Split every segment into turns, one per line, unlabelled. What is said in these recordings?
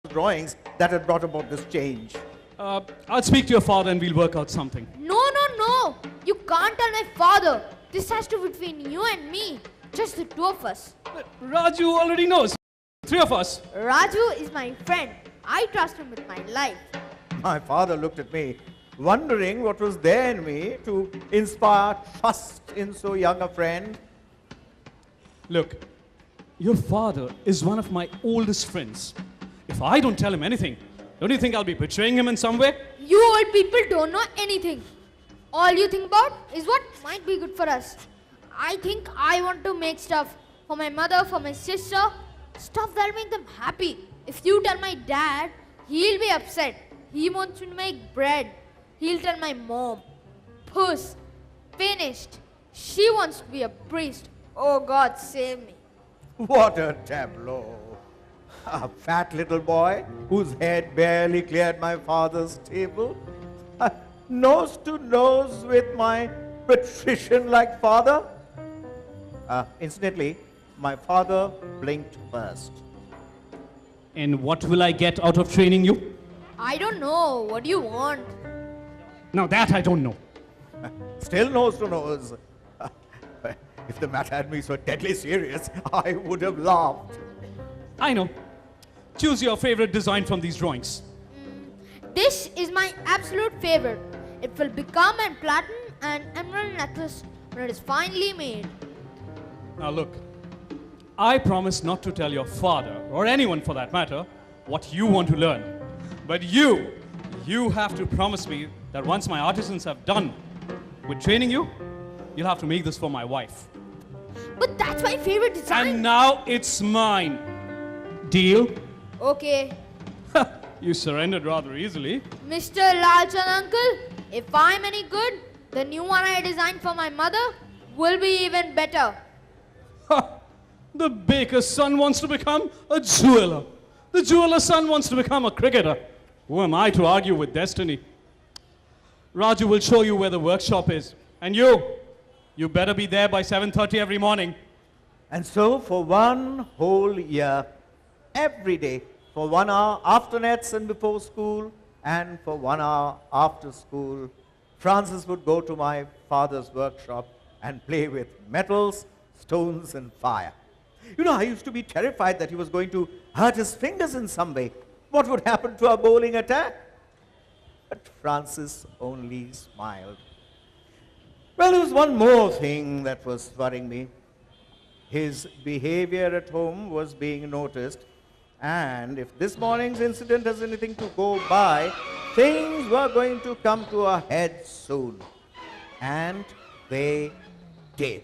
drawings that had brought about this change.
I'll speak to your father and we'll work out something.
No, no, no. You can't tell my father. This has to be between you and me. Just the two of us.
But Raju already knows. Three of us.
Raju is my friend. I trust him with my life.
My father looked at me, wondering what was there in me to inspire trust in so young a friend.
Look, your father is one of my oldest friends. If I don't tell him anything, don't you think I'll be betraying him in some way?
You old people don't know anything. All you think about is what might be good for us. I think I want to make stuff for my mother, for my sister, stuff that'll make them happy. If you tell my dad, he'll be upset. He wants me to make bread. He'll tell my mom, puss, finished. She wants to be a priest. Oh God, save me.
What a tableau. A fat little boy whose head barely cleared my father's table. Nose to nose with my patrician-like father. Incidentally, my father blinked first.
And what will I get out of training you?
I don't know. What do you want?
Now that I don't know.
Still nose to nose. If the matter had been so deadly serious, I would have laughed.
I know. Choose your favorite design from these drawings.
This is my absolute favorite. It will become a platinum and emerald necklace when it is finally made.
Now look, I promise not to tell your father, or anyone for that matter, what you want to learn. But you have to promise me that once my artisans have done with training you, you'll have to make this for my wife.
But that's my favorite design.
And now it's mine. Deal?
Okay.
You surrendered rather easily.
Mr. Lalchan uncle, if I'm any good, the new one I designed for my mother will be even better.
The baker's son wants to become a jeweler. The jeweler's son wants to become a cricketer. Who am I to argue with destiny? Raju will show you where the workshop is. And you better be there by 7:30 every morning.
And so for one whole year, every day, for 1 hour after nets and before school, and for 1 hour after school, Francis would go to my father's workshop and play with metals, stones, and fire. You know, I used to be terrified that he was going to hurt his fingers in some way. What would happen to our bowling attack? But Francis only smiled. Well, there was one more thing that was worrying me. His behavior at home was being noticed, and if this morning's incident has anything to go by, things were going to come to a head soon. And they did.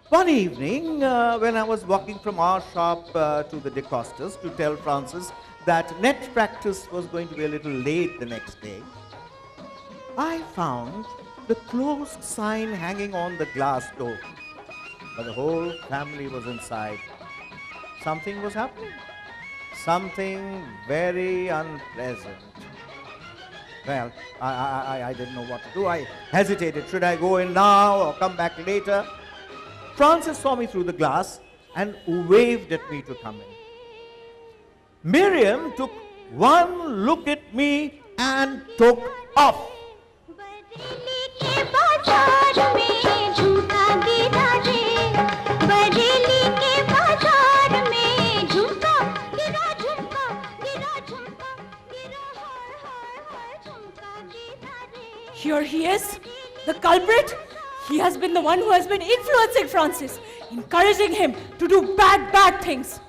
One evening, when I was walking from our shop to the DeCosta's to tell Francis that net practice was going to be a little late the next day, I found the closed sign hanging on the glass door. But the whole family was inside. Something was happening. Something very unpleasant. Well, I didn't know what to do. I hesitated. Should I go in now or come back later? Francis saw me through the glass and waved at me to come in. Miriam took one look at me and took off.
Here he is, the culprit. He has been the one who has been influencing Francis, encouraging him to do bad things.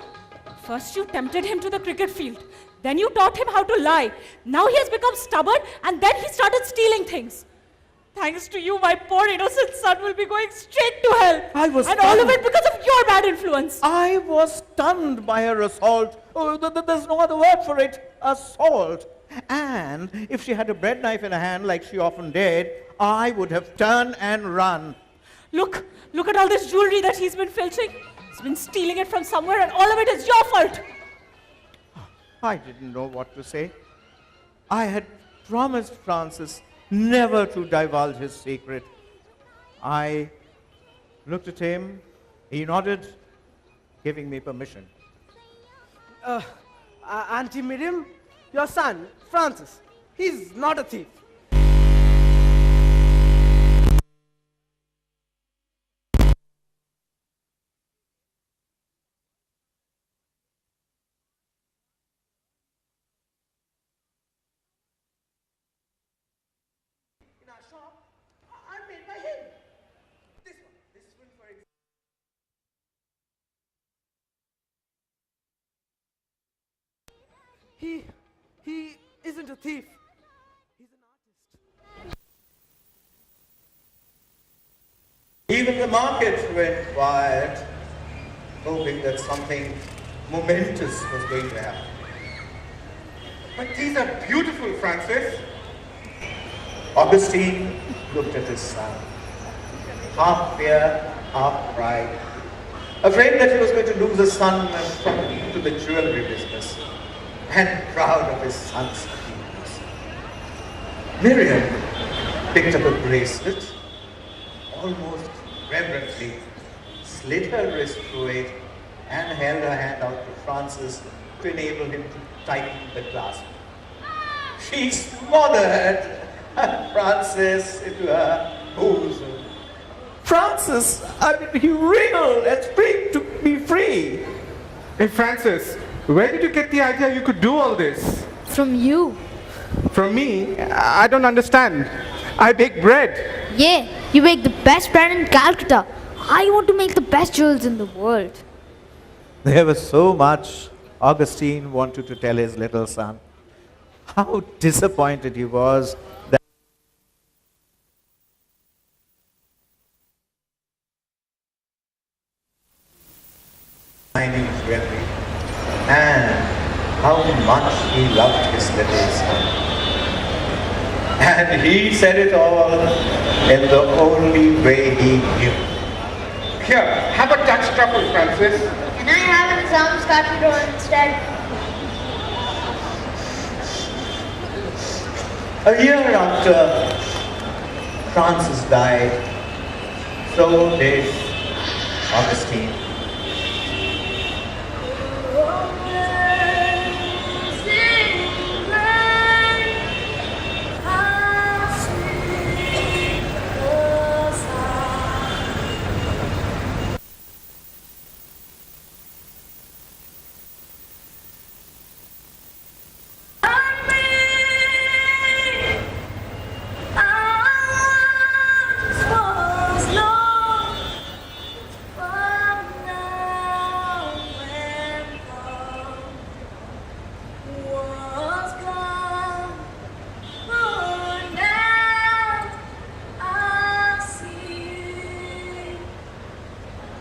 First you tempted him to the cricket field. Then you taught him how to lie. Now he has become stubborn and then he started stealing things. Thanks to you, my poor innocent son will be going straight to hell. And all of it because of your bad influence.
I was stunned by her assault. Oh, there's no other word for it. Assault. And if she had a bread knife in her hand like she often did, I would have turned and run.
Look at all this jewelry that he's been filching. He's been stealing it from somewhere and all of it is your fault.
I didn't know what to say. I had promised Francis never to divulge his secret. I looked at him. He nodded, giving me permission.
Auntie Miriam, your son, Francis, he's not a thief. In our shop, are made by him. This one for example. He isn't a thief. He's an artist.
Even the market went quiet, hoping that something momentous was going to happen.
But these are beautiful, Francis.
Augustine looked at his son, half fear, half pride, afraid that he was going to lose a son to the jewelry business, and proud of his son's achievements. Miriam picked up a bracelet, almost reverently slid her wrist through it, and held her hand out to Francis to enable him to tighten the clasp. She smothered Francis into her bosom. Francis, he wriggled and screamed to be free.
Hey, Francis, where did you get the idea you could do all this?
From you.
From me? I don't understand. I bake bread.
Yeah, you make the best bread in Calcutta. I want to make the best jewels in the world.
There was so much Augustine wanted to tell his little son. How disappointed he was that shining jewelry, and how much he loved his little son. And he said it all in the only way he knew.
Here, have a Dutch truffle, Francis.
Can I have some scapular instead?
A year after Francis died, so did Augustine.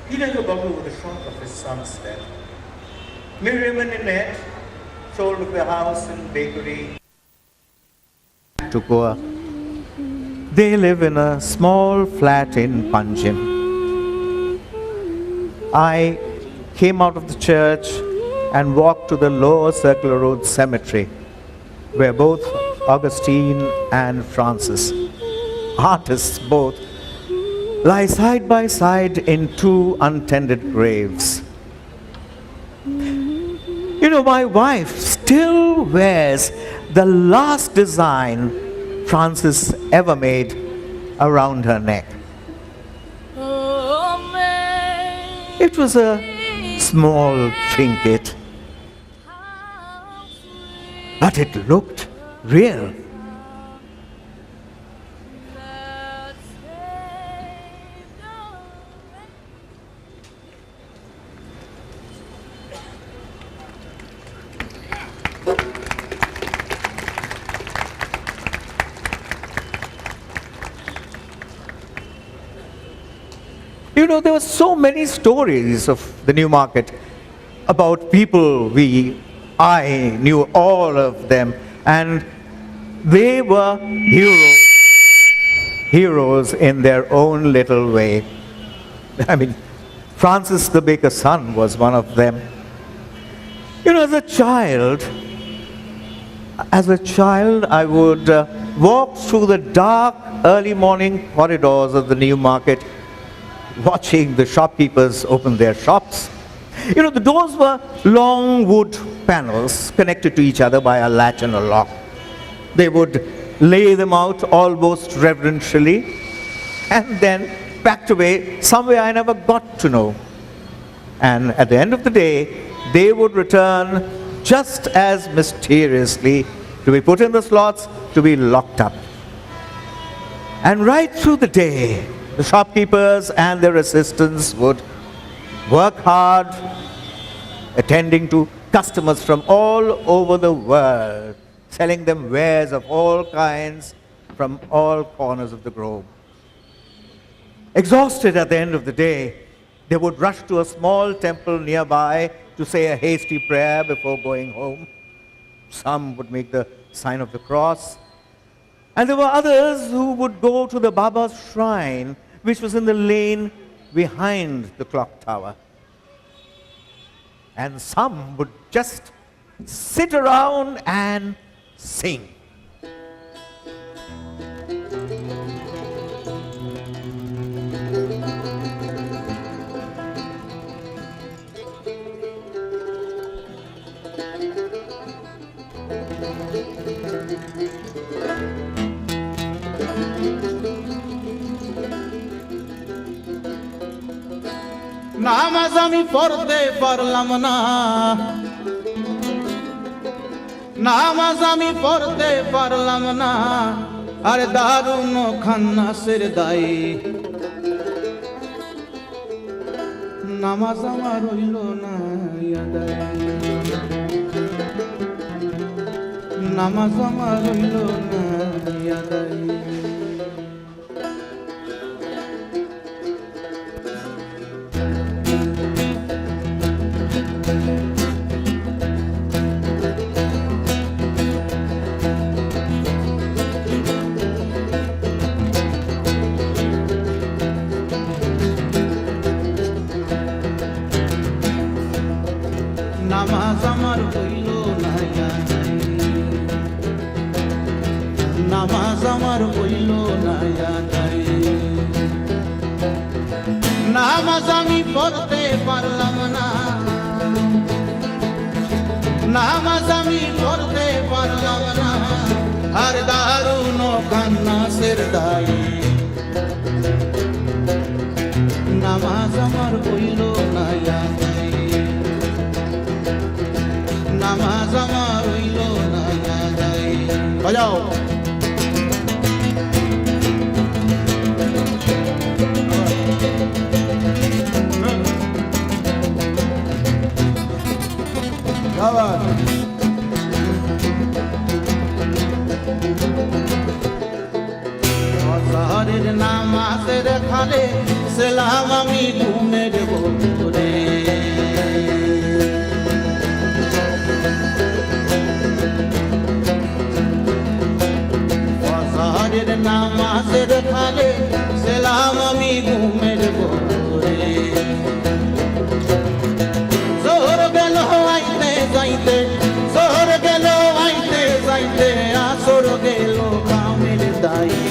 He never got over the shock of his son's death. Miriam and Annette sold the house and bakery to Goa. They live in a small flat in Panjim. I came out of the church and walked to the Lower Circular Road Cemetery, where both Augustine and Francis, artists both, lie side by side in two untended graves. You know, my wife still wears the last design Francis ever made around her neck. It was a small trinket, but it looked real. You know, there were so many stories of the New Market about people I knew all of them, and they were heroes in their own little way. I mean, Francis the baker's son was one of them. You know, as a child, I would walk through the dark, early morning corridors of the New Market, watching the shopkeepers open their shops You know, the doors were long wood panels connected to each other by a latch and a lock. They would lay them out almost reverentially and then packed away somewhere I never got to know. And at the end of the day, they would return just as mysteriously to be put in the slots, to be locked up. And right through the day, the shopkeepers and their assistants would work hard, attending to customers from all over the world, selling them wares of all kinds from all corners of the globe. Exhausted at the end of the day, they would rush to a small temple nearby to say a hasty prayer before going home. Some would make the sign of the cross. And there were others who would go to the Baba's shrine, which was in the lane behind the clock tower. And some would just sit around and sing.
নামাজ আমি পড়তে পারলাম না, নামাজ আমি পড়তে পারলাম না, আর দারুণ খান্নাসের দায়ী নামাজ আমার হইল না আদায়, নামাজ আমার হইল না আদায়। নামাজ আমার হইল না আদায়, নামাজ আমার হইল না আদায়, নামাজ আমি পড়তে পারলাম না, নামাজ আমি পড়তে পারলাম না, আর দারুণ খান্নাসের দায়ী নামাজ আমার হইল না আদায়, নামাজ আমার হইল না আদায়। বাজাও আবার শহরের নামাজের খালে সেলাম আমি ঘুমের বন্ধুরে, শহরের নামাজের খালে সেলাম আমি ঘুমের বন্ধুরে, জোহর গেল আইতে যাইতে, জোহর গেল আইতে যাইতে, আসর গেল কামের দায়ী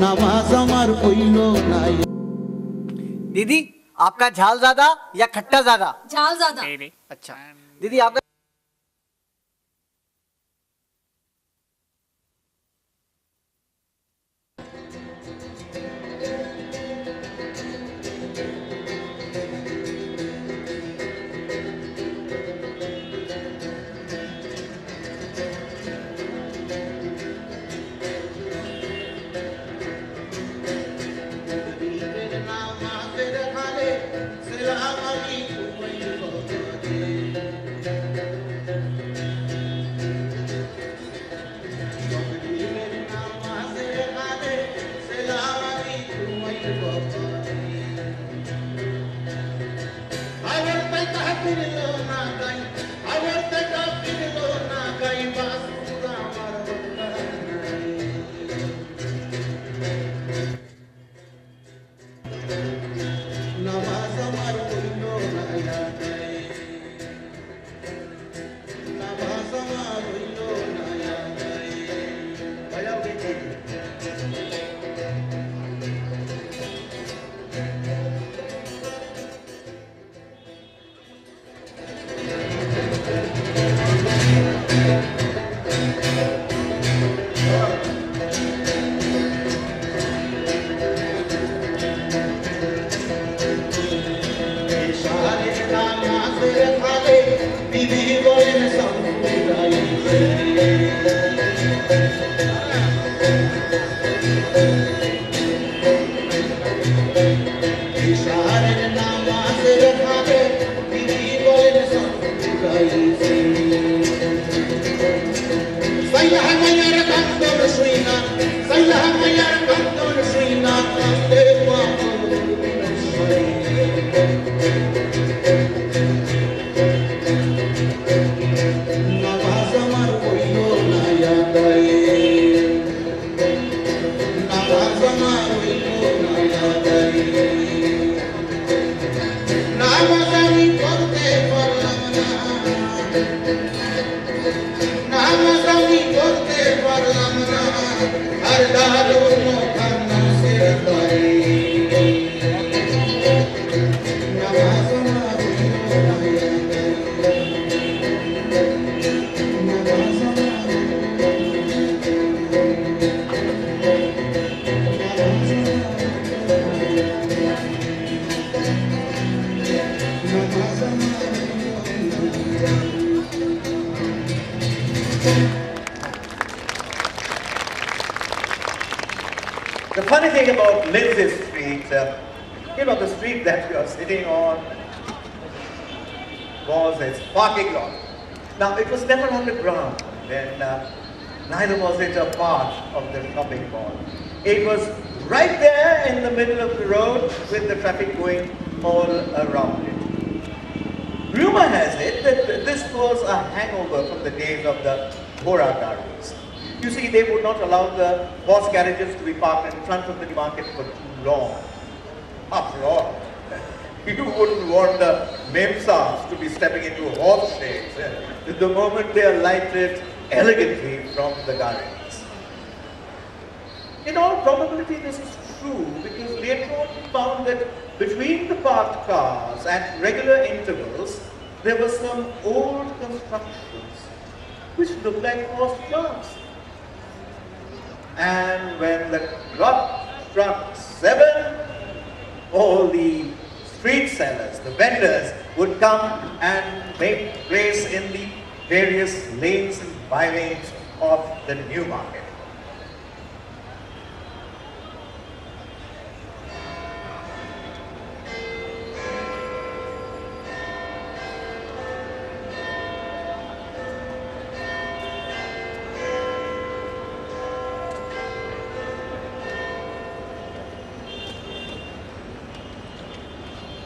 নামাজ আমার হইল নাই।
दीदी आपका झाल ज्यादा या खट्टा ज्यादा?
झाल ज्यादा।
अच्छा दीदी आपका
নামাজের খালে সেলাম আমি ঘুমাইব মাছের খালে বিধি বলেন সম্প্রদায়ীতে ইশারের নামাজের খালে বিধি বলেন সম্প্রদায়ীতে সাইলাহ মায়ার কান্দর শুইনা সাইলাহ মায়ার কান্দর শুইনা কান্দে নামাজ আমার হইল না আদায়ে নামাজ আমার হইল না আদায়ে নামাজ আমি পড়তে পারলাম না নামাজ আমি পড়তে পারলাম না আর দারুণ কান্না সেরে করে নামাজ আমার হইল না আদায়ে নামাজ আমার
The funny thing about Lindsay Street, the street that you are sitting on was its parking lot. Now, it was never underground, and neither was it a part of the shopping mall. It was right there in the middle of the road with the traffic going all around it. Rumor has it that this was a hangover from the days of the Bora gardens. You see, they would not allow the horse carriages to be parked in front of the market for too long. After all, you wouldn't want the memsahs to be stepping into horse shades the moment they are lighted elegantly from the gardens. In all probability, this is true because later on we found that between the parked cars at regular intervals, there were some old constructions which looked like horse cars. And when the clock struck 7, all the street sellers, the vendors, would come and make place in the various lanes and bylanes of the new market.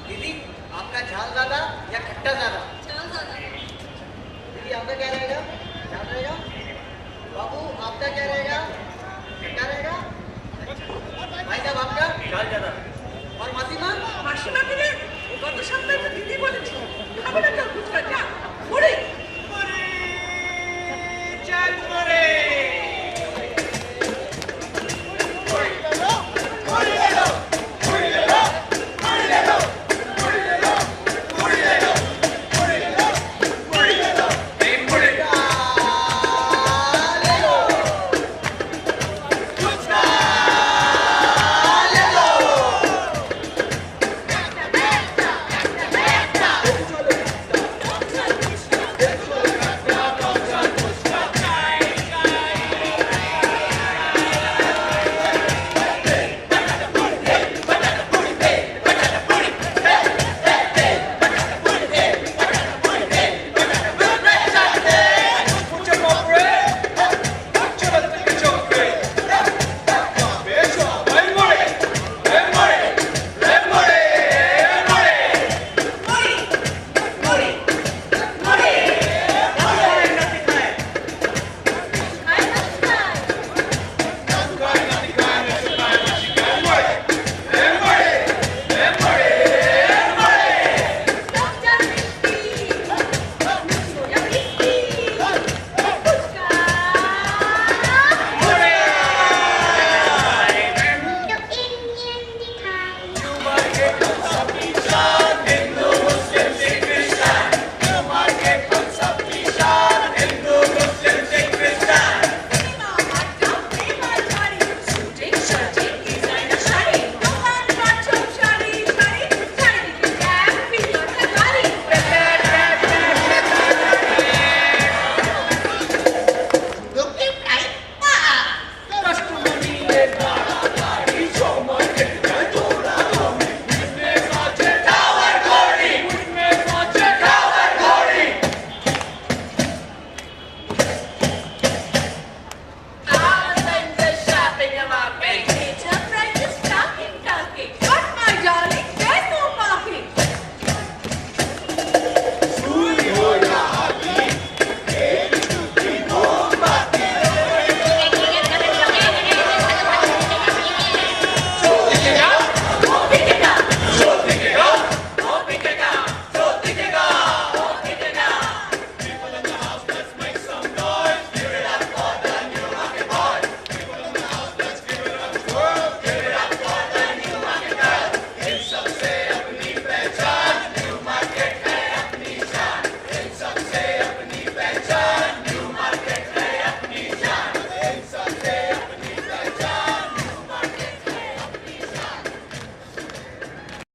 दीदी आपका झाल ज्यादा या खट्टा ज्यादा? झाल ज्यादा। दीदी आपका क्या रहेगा? झाल रहेगा। बाबू आपका क्या रहेगा? खट्टा रहेगा। भाई साहब आपका झाल ज्यादा। और मासीमा? मासीमा के लिए